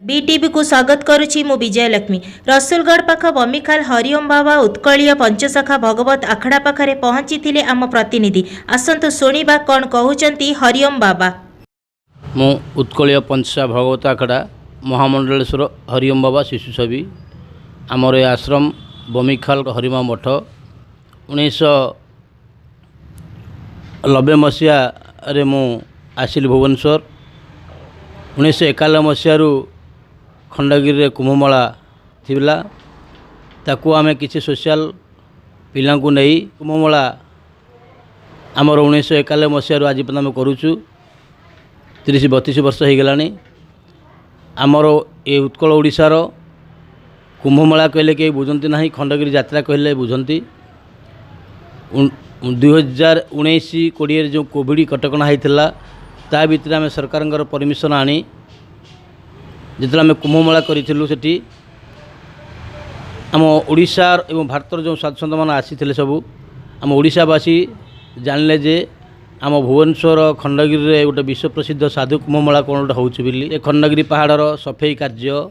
BTV को स्वागत करुछि मु विजयलक्ष्मी। रसुलगढ़ पाख बमिखाल हरिओम बाबा उत्कलीय पंचसखा भगवत आखड़ा पाखरे पहुंची थिले आम प्रतिनिधि। आसंतु सुनिबा कौन कहउचंती हरिओम बाबा। मु उत्कलीय पंचसखा भगवत आखड़ा महामंडलेश्वर हरिओम बाबा शिशु छवि आमर ए आश्रम बमिखाल हरिमा मठ 1990 मसीहा मु आसिली भुवनेश्वर। 1991 मसीह खंडगिरी कुंभमेला थिला ताकू आमे किसी सोशल पिला नहीं कुंभमेला आमर 1991 मसीह आज पर्यटन आम करुचु 30-32 वर्ष हो गलानी। आमर ये उत्कल ओडिशार कुंभमेला कहले कि बुझंती ना, खंडगिरी यात्रा कहले बुझंती। 2019-20 जो कोविड कटकणा होता ता भितर आम सरकार परमिशन आनी जिते आम कुंभमेला करूँ से आम ओडिशा एवं भारतर जो साधु सन्त मान आसी सबू आम ओडिशावासी जानले जे आम भुवनेश्वर खंडगिरी गोटे विश्व प्रसिद्ध साधु कुंभमेला कौन गोटे होली। ए खंडगिरी पहाड़र सफाई कार्य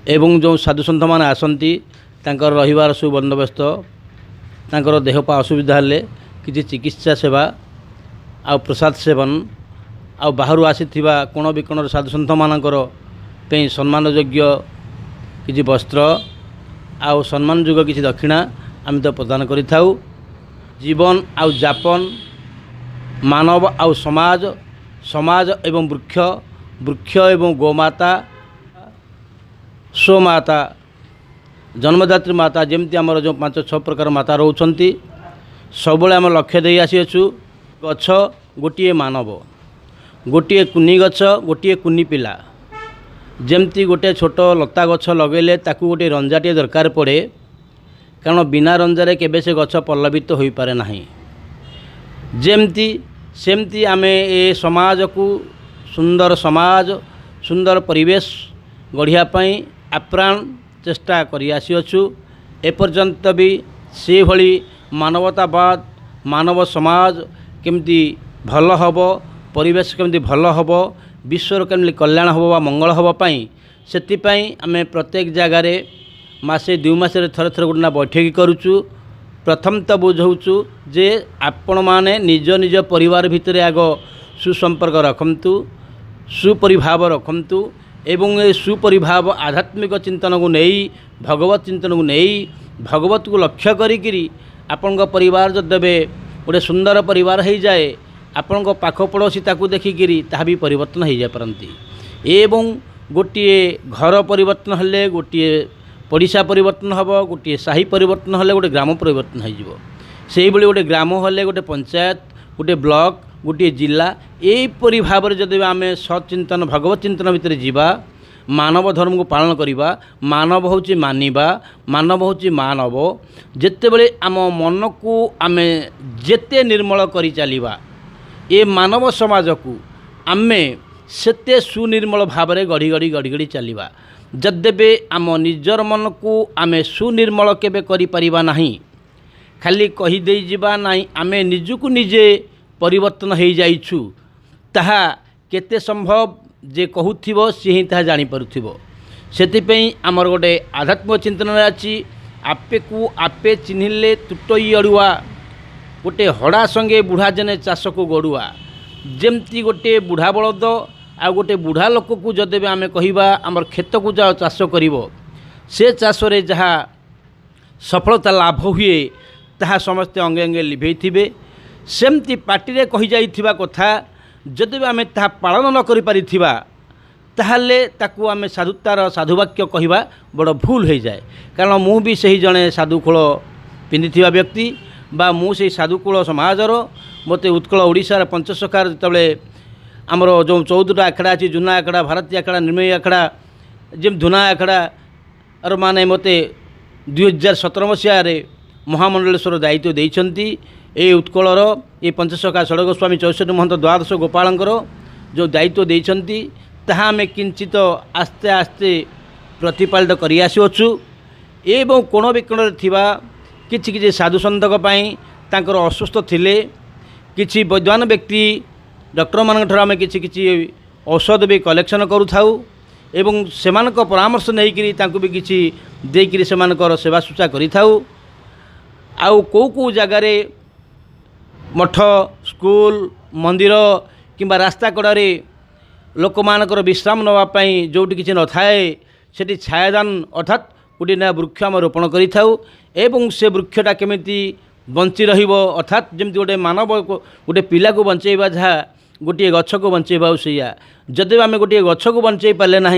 एवं जो साधु सन्त मान आसती रहिबार सुबंदोबस्त तांकर देह पा असुविधा हेले किसी चिकित्सा सेवा आ प्रसाद सेवन आ बाहर आसीथिबा कोण विकोण साधु सन्त मानकर पे सम्मान योग्य किसी वस्त्र आ सम्मान योग्य किसी दक्षिणा आम तो प्रदान करिथाउ। जीवन आउ जापन मानव आउ समाज समाज एवं वृक्ष वृक्ष एवं गोमाता स्वमाता जन्मदात्री माता जमती आमर जो 5-6 प्रकार माता रोचंती सब आम लक्ष्य दे आसीचु। गछ गोटे मानव गोटे कुनी गछ गोटे कुनी पिला जमती गोटे छोट लता गछ लगेले ताकू गोटे रंजाटे दरकार पड़े कारण बिना रंजारे केबे से गछ पल्लवित हो पारे नाही। जमती सेमती आमे ए समाज को सुंदर समाज सुंदर परिवेश गढ़िया पई आप्राण चेष्टा करि आसीअछु। एपर्यंत भी से भली मानवतावाद मानव समाज केमती भल हब परिवेश केमती भल हब विश्वर केमती कल्याण हब वा मंगल हब पाई सेतिपाई आमे प्रत्येक जगार मासे 2 मास थरे थरे गोटे बैठक करुचु। प्रथम तो बुझाऊँ जे आपण माने निज निज परिवार भितर आग सुसंपर्क रखंतु सुपरिभाव रखंतु एवं ए सुपरिभाव आध्यात्मिक चिंतन को नहीं भगवत चिंतन को नहीं भगवत को लक्ष्य करी आपण परिवार जो देवे गोटे सुंदर परिवार हो जाए आपण पाख पड़ोसी ताकू देखिकी ता भी परिवर्तन हो जाए पारती। एवं गोटे घर परिवर्तन हेले गोटे पड़िशा परिवर्तन हम गोटे साही परिवर्तन हेले गोटे ग्राम परिवर्तन हो गोटे ग्राम हेले गोटे पंचायत गोटे ब्लॉक गोटे जिला यहीपरी भाव में जब आम सचिंतन भगवत चिंतन भितर जावा मानव धर्म को पालन करवा मानव होची मानिबा मानव होची मानव जिते बड़े आम मन को आम जेते निर्मल करी चलिबा ए मानव समाज को आमे सेते सुनिर्मल भाव में गढ़ी गढ़ी गढ़ी गढ़ी चलिबा। जद्यपि आम निजर मन को आम सुनिर्मल केबे करि परिबा नाही खाली कही दे जिबा नाही आमे निजको निजे परिवर्तन हो जाइछु ताहा केते संभव जे कहूथिबो सी ही ताहा जानि परुथिबो। सेतिपई आमर गोटे आध्यात्मिक चिंतन अछि आपे को आपे चिन्हिले तुटई अड़ुआ गोटे हड़ा संगे बुढ़ा जने चाष को गड़ुआ जेमती गोटे बुढ़ा बलद आ गोटे बुढ़ा लोक को जदे आम कहिबा आमर खेत को जाओ चाष करिवो से चाष रे जहा सफलता लाभ हुए ताहा समस्ते अंगे अंगे लिभेइथिबे। सेमती पार्टी कही जाइथिबा कथा जदि आम ताहा पालन न करि पारिथिबा ताहले ताकू आम साधुतार साधुवाक्य कहवा बड़ भूल हो जाए। कारण मु भी सही जड़े साधुकूल पिंधिथिबा व्यक्ति बा मु से साधुकूल समाजर मते उत्कल ओडिशार पंचसखार जितेबाला आमर जो 14टा आखड़ा अच्छी जुना आखड़ा भारतीय आखड़ा निर्मयी आखड़ा जम धुना आखड़ा और माने मते 2017 मसीह महामंडलेश्वर दायित्व देइछंती। ए उत्कलर ये पंचसखा षडग स्वामी 64 महंत द्वादश गोपालंकर जो दायित्व देइछंती ताहा आमे किंचित आस्ते आस्ते प्रतिपालित करि आसीअछु। एवं कोण विकोण थिबा किछि किछि साधु सन्तक पई तांकर असुस्थ थिले किछि वैद्वान व्यक्ति डॉक्टर मान आम कि औषध भी कलेक्शन करूँ एवं सेमानक परामर्श नहीं तांको भी किसी देकरी सेमानकर सेवा सुचा करिथाउ। आउ को जगार मठ स्कूल मंदिर किंबा रास्ता कड़े लोक मानकर विश्राम नापी जोटी किसी न थाए सेठी छायादान अर्थात गोटे नया वृक्ष आम रोपण करिथाउ एवं से वृक्षटा केमिति बंची रहिबो अर्थात जमती गोटे मानव गोटे पिला को बंचेबा जहाँ गोटे गछ को बंचेबा सैया जदि आम गोटे गछ को बंचे पारे ना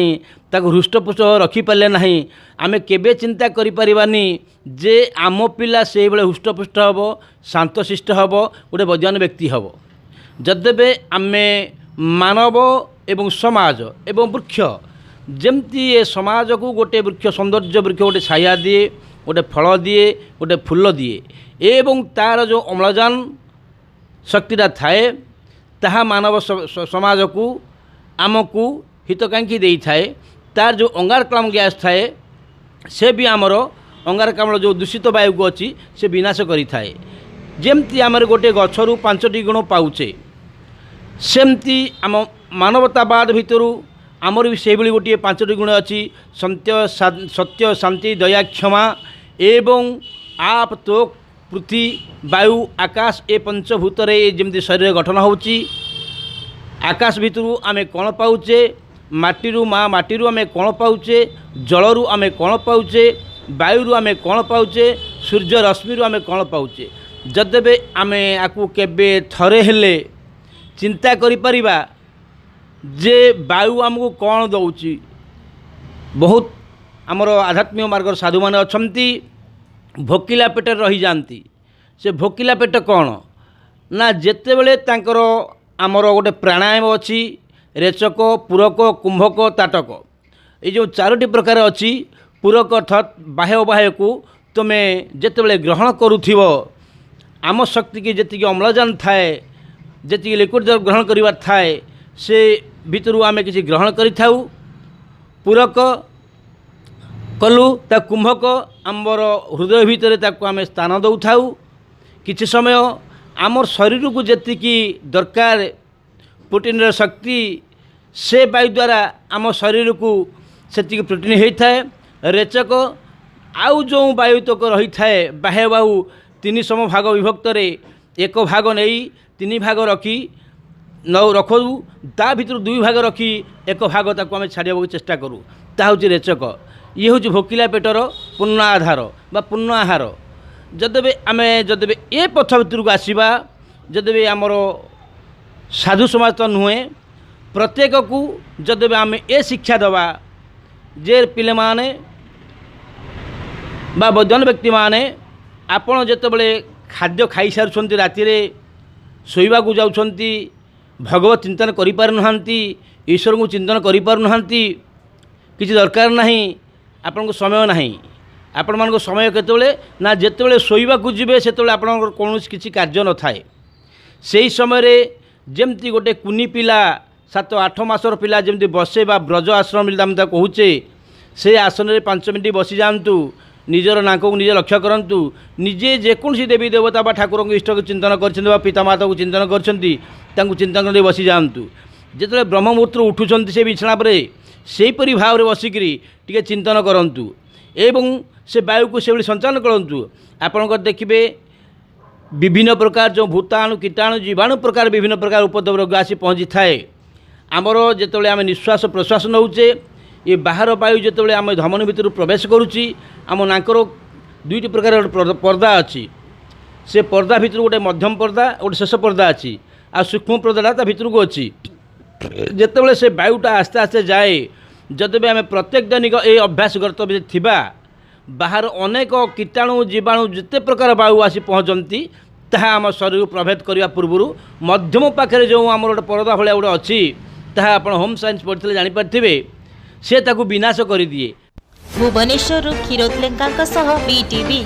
ताको हृष्टपुष्ट रखिपारे ना आम केबे चिंता करिपारिबानी जे आम पिला से बेले हृष्टपुष्ट हम शांतशिष्ट हम गोटे बौद्धान व्यक्ति हम जदेबे आम मानव एवं समाज एवं वृक्ष जमती ए समाज को गोटे वृक्ष सौंदर्य वृक्ष गोटे छाया दिए गोटे फल दिए गोटे फूल दिए एवं तार जो अम्लजान शक्तिटा थाए ताहा मानव समाज को आमको हितकांक्षी दे थाए तार जो अंगारकाम्ल गैस थाए से भी आमर अंगारकाम्ल जो दूषित वायु को अच्छी से विनाश करि थाए। जेमती आमर गोटे गछरु 5टी गुण पाउचे सेमती आम मानवतावाद भितरु आमर भी से गोटे 5टी गुण अच्छी सत्य शांति दया क्षमा एवं आप तो पृथ्वी वायु आकाश ए पंचभूत जमती शरीर गठन होची आकाश भितरु आमे कौन पाउचे माटीरू माँ माटीरू आमे कौन पाउचे जलरू आमे कौन पाउचे वायुरू आमे कौन पाउचे सूर्य रश्मिरू आमे कौन पाउचे जदेबे आमे आकु केबे थरे हेले चिंता करि परिबा जे वायु आमको कौन दउची। बहुत आमर आध्यात्मिक मार्ग साधु माने अछंती भोकिला पेट रही जाती से भोकिला पेट कौन ना जेते बेले तांकर आमर गोटे प्राणायाम अच्छी रेचक पूरक कुंभक ताटक ये जो 4टी प्रकार अच्छी पूरक अर्थात बाह्य बाह्य को तुमे जेते बेले ग्रहण करुथिव आम शक्ति की जेतिकी अम्लजान थाए जेतिकी लिक्विड ग्रहण करिवार थाए से भितरु आमे किसी ग्रहण करिथाउ पूरक कलु ता कुंभक आमर हृदय भितर ताको आमे स्थान दौ थाउ किछि समय आमर शरीर को जेतिकी दरकार प्रोटीन शक्ति से वायु द्वारा आम शरीर को सेतिकी प्रोटीन होता है। रेचक आउ जो वायु तक रही थाए बाह्य वायु 3 सम भाग विभक्त एक भाग नहीं 3 भाग रखी न रखू ता भीतर 2 भाग रखी एक भाग ताको आमे छाड़िया चेष्टा करूँ ता हूँ रेचक ये हूँ भोकिला पेटर पूर्ण आधार बा पूर्ण आहार जदेबे आमे जदेबे ए पथ भितर को आसवा जदेबे आमर साधु समाज तो नुहे प्रत्येक को जदेबे आमे ए शिक्षा दवा जे पिले माने बा वैद्यान व्यक्ति माने आपण जेतेबेले खाद्य खाई सारुछंती राति रे शोइबा को जाउछंती भगवत चिंतन करि पार नहांती ईश्वर को चिंतन करि पार नहांती किछि दरकार नहीं आपण को समय नहीं आपण मान को समय केतेबेले ना जेतेबेले शोइबा को जिबे सेतेबेले आपण कौन किछि कार्य न थाए सेही समय रे जेमती गोटे कुनी पिला 7-8 मासर पिला जेमती बसे बा ब्रज आश्रम मिलता कहूचे से आसन रे 5 मिनिट बसी जातु निजर नाक को निजे लक्ष्य करंतु निजे जेकोसी देवी देवता बा ठाकुर को इष्ट को चिंतन करछन्ती बा पितामाता को चिंतन करछन्ती तांको चिंतन कर बसी जातु जेतले ब्रह्म मुहूर्त उठुचंती से बिछना परे सेही परि भाव रे बसिकरी टिके चिंतन करंतु एवं से वायु को से संचालन करंतु आपनकर देखिबे विभिन्न प्रकार जो भूताणु कीटाणु जीवाणु प्रकार विभिन्न प्रकार उपद्रव रोग आसी पहुँची थाए आमर जेतबेले आम निश्वास प्रश्वास नौचे ये बाहर वायु जेतबेले आम धमनी भितर प्रवेश करुच्ची आम नाकर 2टी प्रकार पर्दा अच्छी से पर्दा भितर गोटे मध्यम पर्दा गोटे शेष पर्दा अच्छी आ सूक्ष्म पर्दा ता भितर को अच्छी जेतबेले से वायुटा आस्ते आस्ते जाए जदि आम प्रत्येक दैनिक ये अभ्यास करते थिबा बाहर अनेक कीटाणु जीवाणु जिते प्रकार वायु आसी पहुँचती ताहा आम शरीर प्रभेद करने पूर्व मध्यम पाखे जो आम गोटे परदा भाया गोटे अच्छी ताहा आप होम साइंस पढ़ते जानीपारे से ताकू विनाश कर दिए। भुवनेश्वर क्षीरोद लेंका BTV।